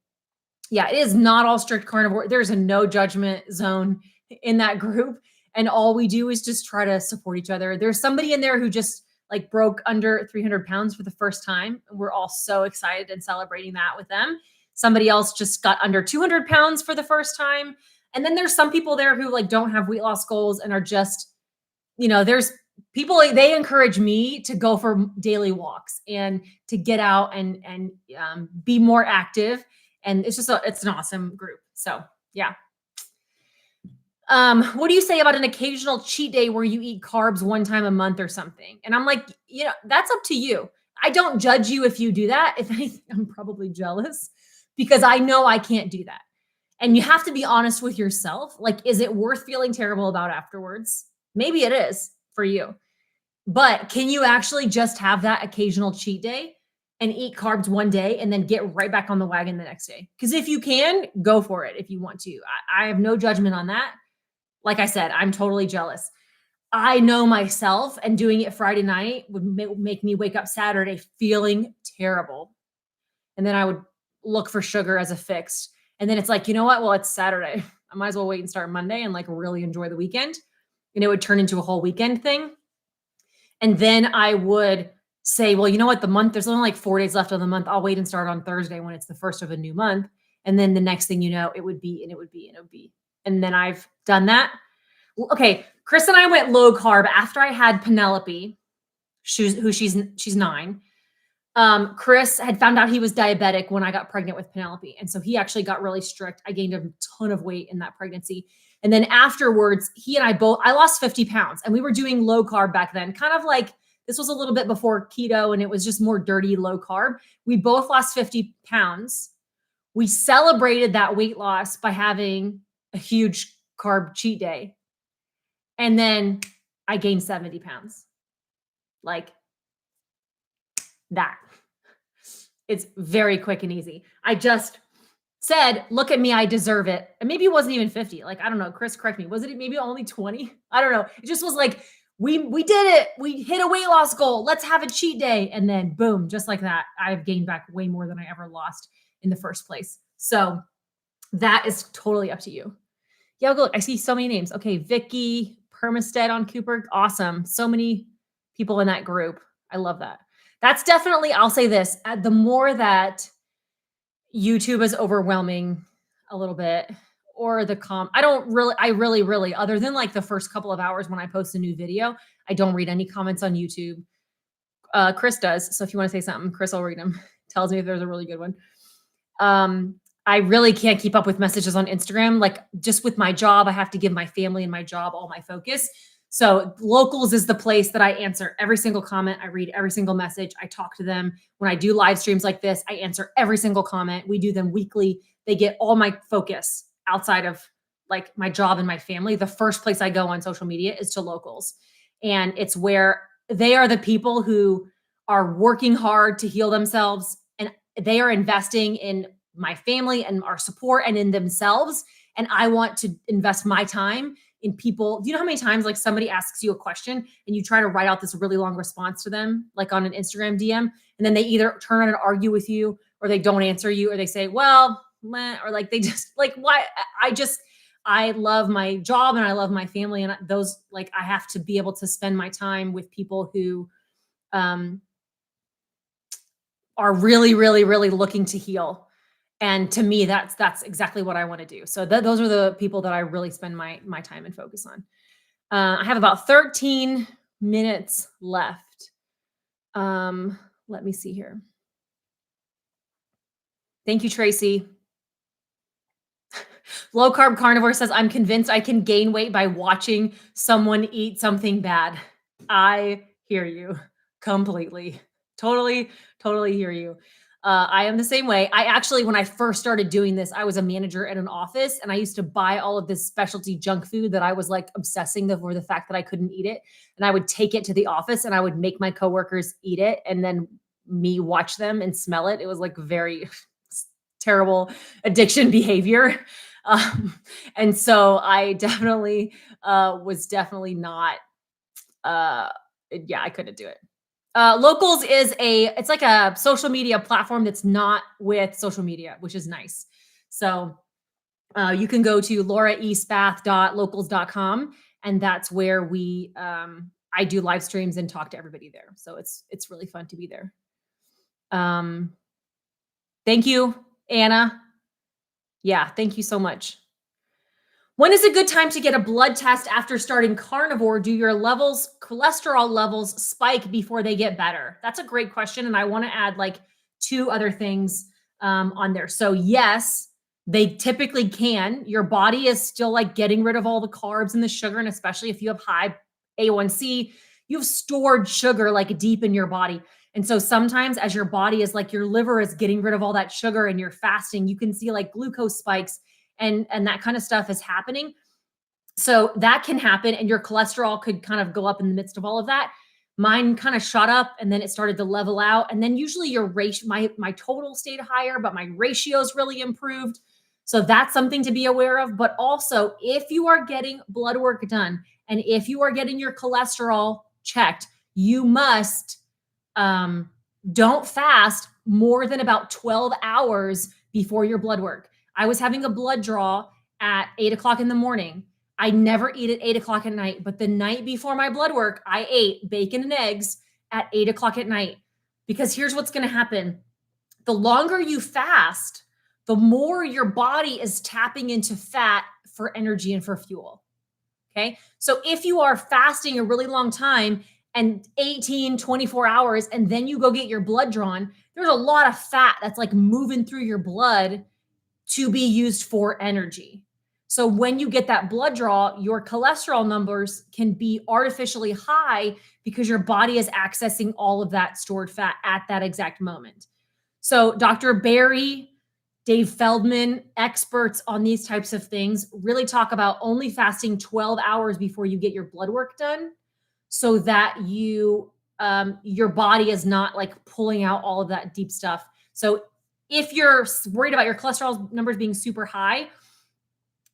Yeah, it is not all strict carnivore. There's a no judgment zone in that group. And all we do is just try to support each other. There's somebody in there who just like broke under 300 pounds for the first time. We're all so excited and celebrating that with them. Somebody else just got under 200 pounds for the first time. And then there's some people there who like don't have weight loss goals and are just, you know, there's people, they encourage me to go for daily walks and to get out and be more active. And it's just, it's an awesome group. So yeah. What do you say about an occasional cheat day where you eat carbs one time a month or something? And I'm like, you know, that's up to you. I don't judge you if you do that. If anything, I'm probably jealous because I know I can't do that. And you have to be honest with yourself. Like, is it worth feeling terrible about afterwards? Maybe it is for you, but can you actually just have that occasional cheat day and eat carbs one day and then get right back on the wagon the next day? Because if you can, go for it if you want to. I have no judgment on that. Like I said, I'm totally jealous. I know myself, and doing it Friday night would make me wake up Saturday feeling terrible. And then I would look for sugar as a fix. And then it's like, you know what? Well, it's Saturday. I might as well wait and start Monday and like really enjoy the weekend. And it would turn into a whole weekend thing. And then I would say, well, you know what? There's only like 4 days left of the month. I'll wait and start on Thursday when it's the first of a new month. And then the next thing you know, it would be. And then I've done that. Okay. Chris and I went low carb after I had Penelope. she's 9. Chris had found out he was diabetic when I got pregnant with Penelope. And so he actually got really strict. I gained a ton of weight in that pregnancy. And then afterwards, he and I lost 50 pounds, and we were doing low carb back then, kind of like this was a little bit before keto and it was just more dirty low carb. We both lost 50 pounds. We celebrated that weight loss by having a huge carb cheat day. And then I gained 70 pounds. Like that. It's very quick and easy. I just said, look at me, I deserve it. And maybe it wasn't even 50. Like, I don't know. Chris, correct me. Was it maybe only 20? I don't know. It just was like, we did it. We hit a weight loss goal. Let's have a cheat day. And then boom, just like that, I've gained back way more than I ever lost in the first place. So that is totally up to you. Yeah, look, I see so many names. Okay, Vicky, Permastead on Cooper. Awesome. So many people in that group. I love that. That's definitely, I'll say this, the more that YouTube is overwhelming a little bit, or I really, other than like the first couple of hours when I post a new video, I don't read any comments on YouTube. Chris does. So if you want to say something, Chris will read them. Tells me if there's a really good one. I really can't keep up with messages on Instagram. Like just with my job, I have to give my family and my job all my focus. So Locals is the place that I answer every single comment. I read every single message. I talk to them. When I do live streams like this, I answer every single comment. We do them weekly. They get all my focus outside of like my job and my family. The first place I go on social media is to Locals. And it's where they are the people who are working hard to heal themselves. And they are investing in my family and our support and in themselves. And I want to invest my time in people. Do you know how many times like somebody asks you a question and you try to write out this really long response to them, like on an Instagram DM, and then they either turn around and argue with you, or they don't answer you, or they say, well, meh, or like they just like, why? I love my job and I love my family, and those, like, I have to be able to spend my time with people who are really, really, really looking to heal. And to me, that's exactly what I want to do. So those are the people that I really spend my time and focus on. I have about 13 minutes left. Let me see here. Thank you, Tracy. Low Carb Carnivore says, I'm convinced I can gain weight by watching someone eat something bad. I hear you completely. Totally hear you. I am the same way. I actually, when I first started doing this, I was a manager at an office, and I used to buy all of this specialty junk food that I was like obsessing over the fact that I couldn't eat it. And I would take it to the office and I would make my coworkers eat it and then me watch them and smell it. It was like very terrible addiction behavior. And so I definitely was definitely not, I couldn't do it. Locals is it's like a social media platform that's not with social media, which is nice. So you can go to lauraespath.locals.com, and that's where I do live streams and talk to everybody there. So it's really fun to be there. Thank you, Anna. Yeah, thank you so much. When is a good time to get a blood test after starting carnivore? Do your cholesterol levels spike before they get better? That's a great question. And I want to add like 2 other things on there. So yes, they typically can. Your body is still like getting rid of all the carbs and the sugar. And especially if you have high A1C, you have stored sugar like deep in your body. And so sometimes as your body is like, your liver is getting rid of all that sugar and you're fasting, you can see like glucose spikes and that kind of stuff is happening. So that can happen, and your cholesterol could kind of go up in the midst of all of that. Mine kind of shot up and then it started to level out. And then usually your ratio, my total stayed higher, but my ratios really improved. So that's something to be aware of. But also, if you are getting blood work done and if you are getting your cholesterol checked, you must don't fast more than about 12 hours before your blood work. I was having a blood draw at 8 o'clock in the morning. I never eat at 8 o'clock at night, but the night before my blood work, I ate bacon and eggs at 8 o'clock at night. Because here's what's going to happen. The longer you fast, the more your body is tapping into fat for energy and for fuel. Okay. So if you are fasting a really long time and 18, 24 hours, and then you go get your blood drawn, there's a lot of fat that's like moving through your blood to be used for energy. So when you get that blood draw, your cholesterol numbers can be artificially high because your body is accessing all of that stored fat at that exact moment. So Dr. Barry, Dave Feldman, experts on these types of things really talk about only fasting 12 hours before you get your blood work done so that your body is not like pulling out all of that deep stuff. So if you're worried about your cholesterol numbers being super high,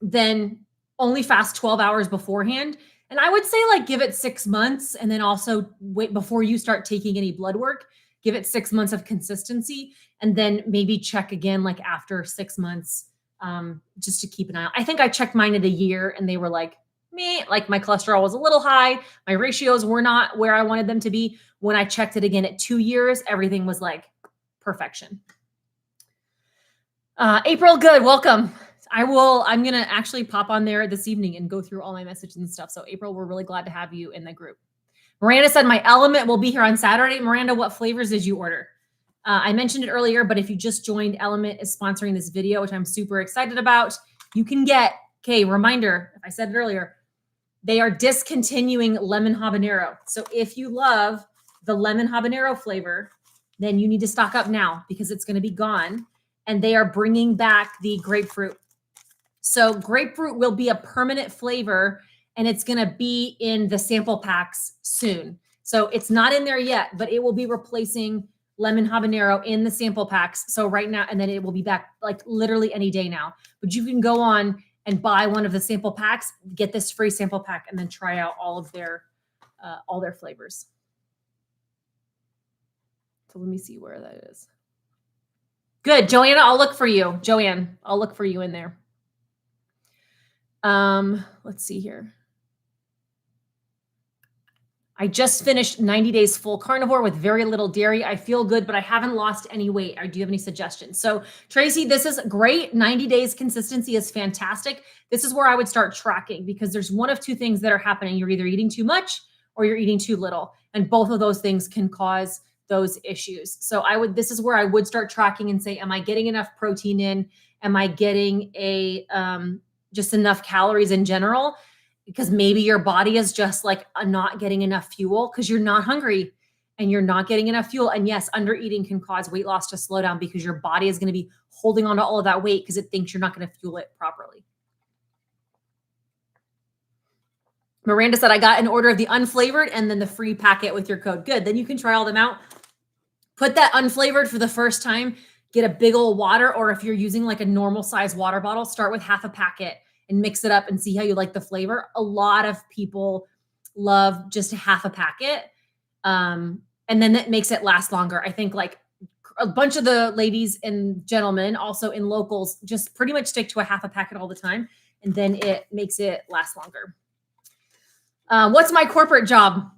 then only fast 12 hours beforehand. And I would say like give it 6 months, and then also wait before you start taking any blood work, give it 6 months of consistency, and then maybe check again like after 6 months, just to keep an eye on. I think I checked mine at a year and they were like, me, like my cholesterol was a little high. My ratios were not where I wanted them to be. When I checked it again at 2 years, everything was like perfection. April, good. Welcome. I'm going to actually pop on there this evening and go through all my messages and stuff. So April, we're really glad to have you in the group. Miranda said my Element will be here on Saturday. Miranda, what flavors did you order? I mentioned it earlier, but if you just joined, Element is sponsoring this video, which I'm super excited about. You can get, okay, reminder, I said it earlier, they are discontinuing lemon habanero. So if you love the lemon habanero flavor, then you need to stock up now because it's going to be gone. And they are bringing back the grapefruit. So grapefruit will be a permanent flavor, and it's going to be in the sample packs soon. So it's not in there yet, but it will be replacing lemon habanero in the sample packs. So right now, and then it will be back like literally any day now. But you can go on and buy one of the sample packs, get this free sample pack, and then try out all their flavors. So let me see where that is. Good, Joanna, I'll look for you. Joanne, I'll look for you in there. Let's see here. I just finished 90 days full carnivore with very little dairy. I feel good, but I haven't lost any weight. Do you have any suggestions? So Tracy, this is great. 90 days consistency is fantastic. This is where I would start tracking because there's one of two things that are happening. You're either eating too much or you're eating too little. And both of those things can cause those issues. So this is where I would start tracking and say, am I getting enough protein in? Am I getting just enough calories in general? Because maybe your body is just like not getting enough fuel because you're not hungry and you're not getting enough fuel. And yes, under eating can cause weight loss to slow down because your body is going to be holding on to all of that weight because it thinks you're not going to fuel it properly. Miranda said, I got an order of the unflavored and then the free packet with your code. Good. Then you can try all them out. Put that unflavored for the first time, get a big old water, or if you're using like a normal size water bottle, start with half a packet and mix it up and see how you like the flavor. A lot of people love just half a packet. And then that makes it last longer. I think like a bunch of the ladies and gentlemen also in locals just pretty much stick to a half a packet all the time. And then it makes it last longer. What's my corporate job?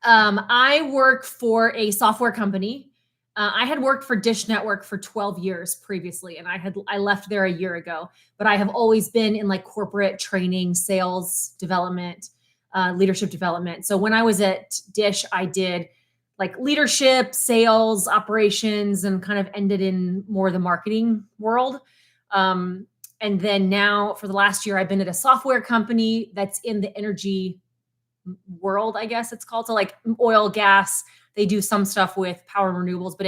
I work for a software company. I had worked for Dish Network for 12 years previously, and I left there a year ago, but I have always been in like corporate training, sales development, leadership development. So when I was at Dish, I did like leadership, sales, operations, and kind of ended in more the marketing world. And then now for the last year, I've been at a software company that's in the energy world, I guess it's called. So like oil, gas, they do some stuff with power and renewables. But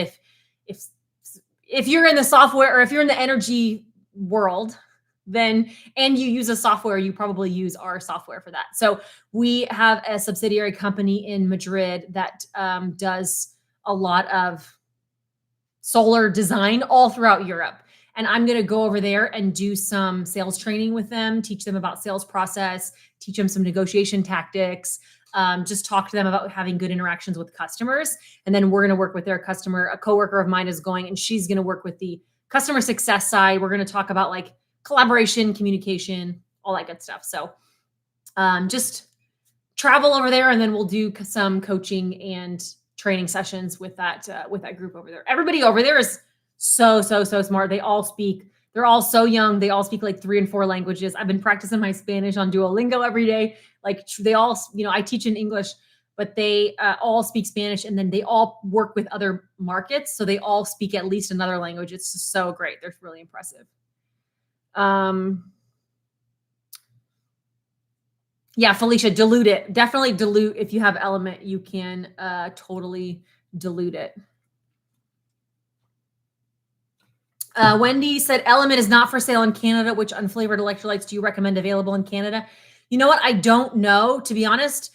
if you're in the software or if you're in the energy world, then, and you use a software, you probably use our software for that. So we have a subsidiary company in Madrid that does a lot of solar design all throughout Europe. And I'm going to go over there and do some sales training with them, teach them about sales process, teach them some negotiation tactics, just talk to them about having good interactions with customers. And then we're going to work with their customer. A coworker of mine is going and she's going to work with the customer success side. We're going to talk about like collaboration, communication, all that good stuff. So just travel over there and then we'll do some coaching and training sessions with that group over there. Everybody over there is so smart. They're all so young. They all speak like 3 and 4 languages. I've been practicing my Spanish on Duolingo every day. Like they all, I teach in English. but they all speak Spanish, and then they all work with other markets. So they all speak at least another language. It's just so great. They're really impressive. Yeah, Felicia, dilute it. Definitely dilute. If you have Element, you can totally dilute it. Wendy said Element is not for sale in Canada. Which unflavored electrolytes do you recommend available in Canada? You know what? I don't know, to be honest.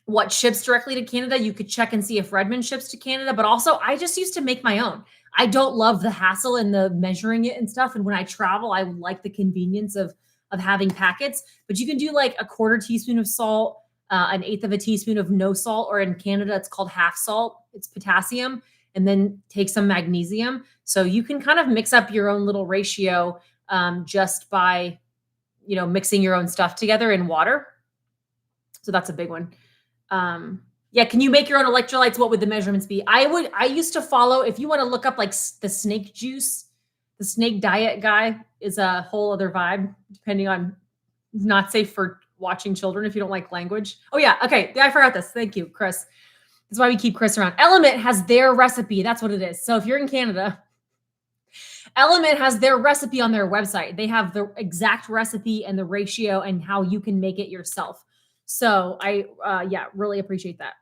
What ships directly to Canada? You could check and see if Redmond ships to Canada. But also, I just used to make my own. I don't love the hassle and the measuring it and stuff. And when I travel, I like the convenience of having packets. But you can do like a quarter teaspoon of salt, an eighth of a teaspoon of no salt, or in Canada, it's called half salt. It's potassium, and then take some magnesium. So you can kind of mix up your own little ratio just by, mixing your own stuff together in water. So that's a big one. Yeah. Can you make your own electrolytes? What would the measurements be? I used to follow, if you want to look up like the snake juice, the snake diet guy is a whole other vibe, depending on, not safe for watching children if you don't like language. Oh yeah. Okay. I forgot this. Thank you, Chris. That's why we keep Chris around. Element has their recipe. That's what it is. So if you're in Canada, Element has their recipe on their website. They have the exact recipe and the ratio and how you can make it yourself. So I, really appreciate that.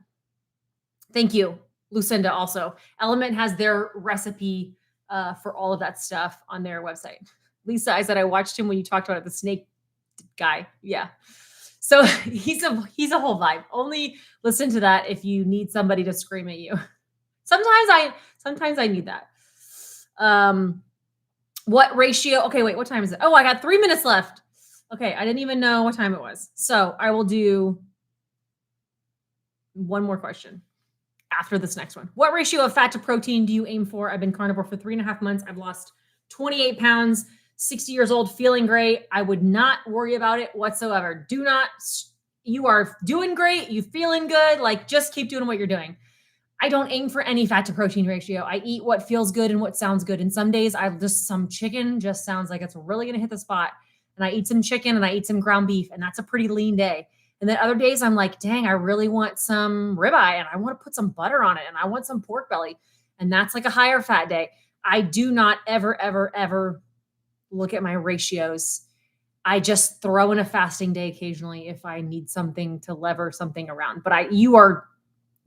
Thank you, Lucinda. Also, Element has their recipe for all of that stuff on their website. Lisa, I said I watched him when you talked about it, the snake guy. Yeah. So he's a whole vibe. Only listen to that if you need somebody to scream at you. Sometimes I need that. What ratio? Okay, wait, what time is it? Oh, I got 3 minutes left. Okay, I didn't even know what time it was. So I will do one more question after this next one. What ratio of fat to protein do you aim for? I've been carnivore for 3.5 months. I've lost 28 pounds, 60 years old, feeling great. I would not worry about it whatsoever. You are doing great. You feeling good. Like, just keep doing what you're doing. I don't aim for any fat to protein ratio. I eat what feels good and what sounds good. And some days some chicken just sounds like it's really going to hit the spot. And I eat some chicken and I eat some ground beef, and that's a pretty lean day. And then other days I'm like, dang, I really want some ribeye and I want to put some butter on it and I want some pork belly. And that's like a higher fat day. I do not ever, ever, ever look at my ratios. I just throw in a fasting day occasionally if I need something to lever something around. But you are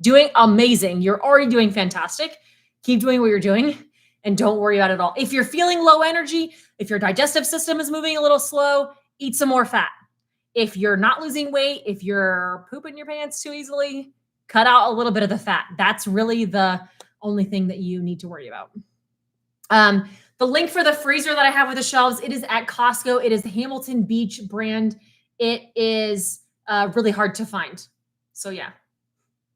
doing amazing. You're already doing fantastic. Keep doing what you're doing and don't worry about it all. If you're feeling low energy, if your digestive system is moving a little slow, eat some more fat. If you're not losing weight, if you're pooping your pants too easily, cut out a little bit of the fat. That's really the only thing that you need to worry about. The link for the freezer that I have with the shelves, it is at Costco. It is the Hamilton Beach brand. It is really hard to find. So yeah.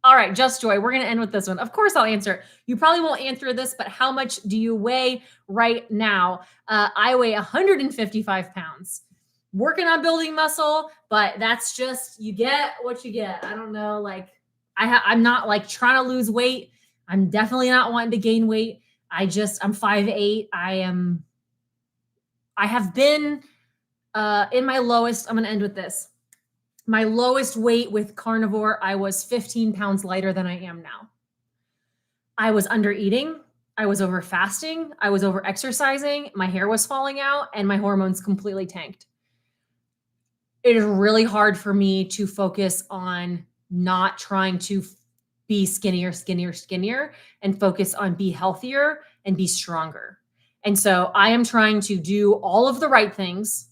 All right, Just Joy, we're going to end with this one. Of course, I'll answer. You probably won't answer this, but how much do you weigh right now? I weigh 155 pounds. Working on building muscle, but that's just, you get what you get. I don't know. Like, I'm not like trying to lose weight. I'm definitely not wanting to gain weight. I'm 5'8". I have been in my lowest. I'm going to end with this. My lowest weight with carnivore, I was 15 pounds lighter than I am now. I was under eating. I was over fasting. I was over exercising. My hair was falling out and my hormones completely tanked. It is really hard for me to focus on not trying to be skinnier, and focus on be healthier and be stronger. And so I am trying to do all of the right things.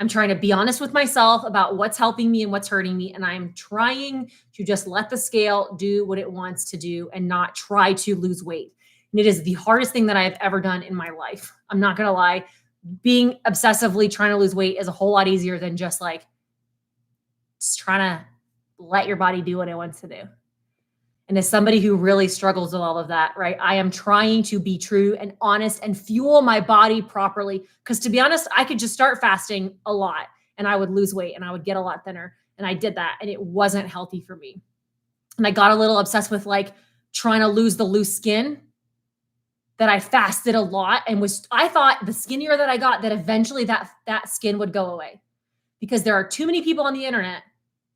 I'm trying to be honest with myself about what's helping me and what's hurting me. And I'm trying to just let the scale do what it wants to do and not try to lose weight. And it is the hardest thing that I've ever done in my life. I'm not going to lie. Being obsessively trying to lose weight is a whole lot easier than just trying to let your body do what it wants to do. And as somebody who really struggles with all of that, right, I am trying to be true and honest and fuel my body properly. Because to be honest, I could just start fasting a lot and I would lose weight and I would get a lot thinner. And I did that and it wasn't healthy for me. And I got a little obsessed with trying to lose the loose skin, that I fasted a lot and I thought the skinnier that I got, that eventually that skin would go away, because there are too many people on the internet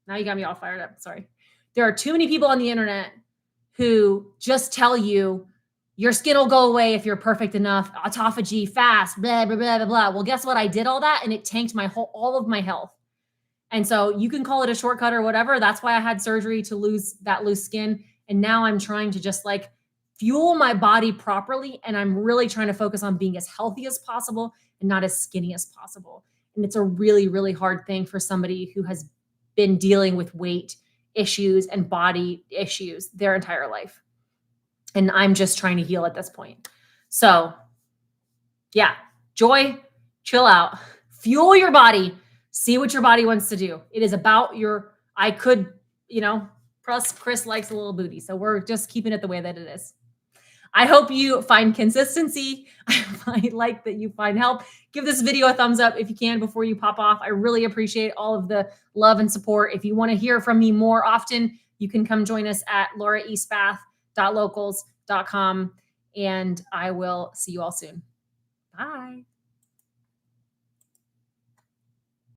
Now you got me all fired up. Sorry. There are too many people on the internet who just tell you your skin will go away if you're perfect enough, autophagy, fast, blah, blah, blah, blah, blah. Well, guess what? I did all that and it tanked all of my health. And so you can call it a shortcut or whatever. That's why I had surgery to lose that loose skin. And now I'm trying to just like fuel my body properly. And I'm really trying to focus on being as healthy as possible and not as skinny as possible. And it's a really, really hard thing for somebody who has been dealing with weight issues and body issues their entire life. And I'm just trying to heal at this point. So, yeah, joy, chill out, fuel your body, see what your body wants to do. It is about I could, plus Chris likes a little booty. So we're just keeping it the way that it is. I hope you find consistency. I like that you find help. Give this video a thumbs up if you can before you pop off. I really appreciate all of the love and support. If you want to hear from me more often, you can come join us at lauraespath.locals.com, and I will see you all soon. Bye.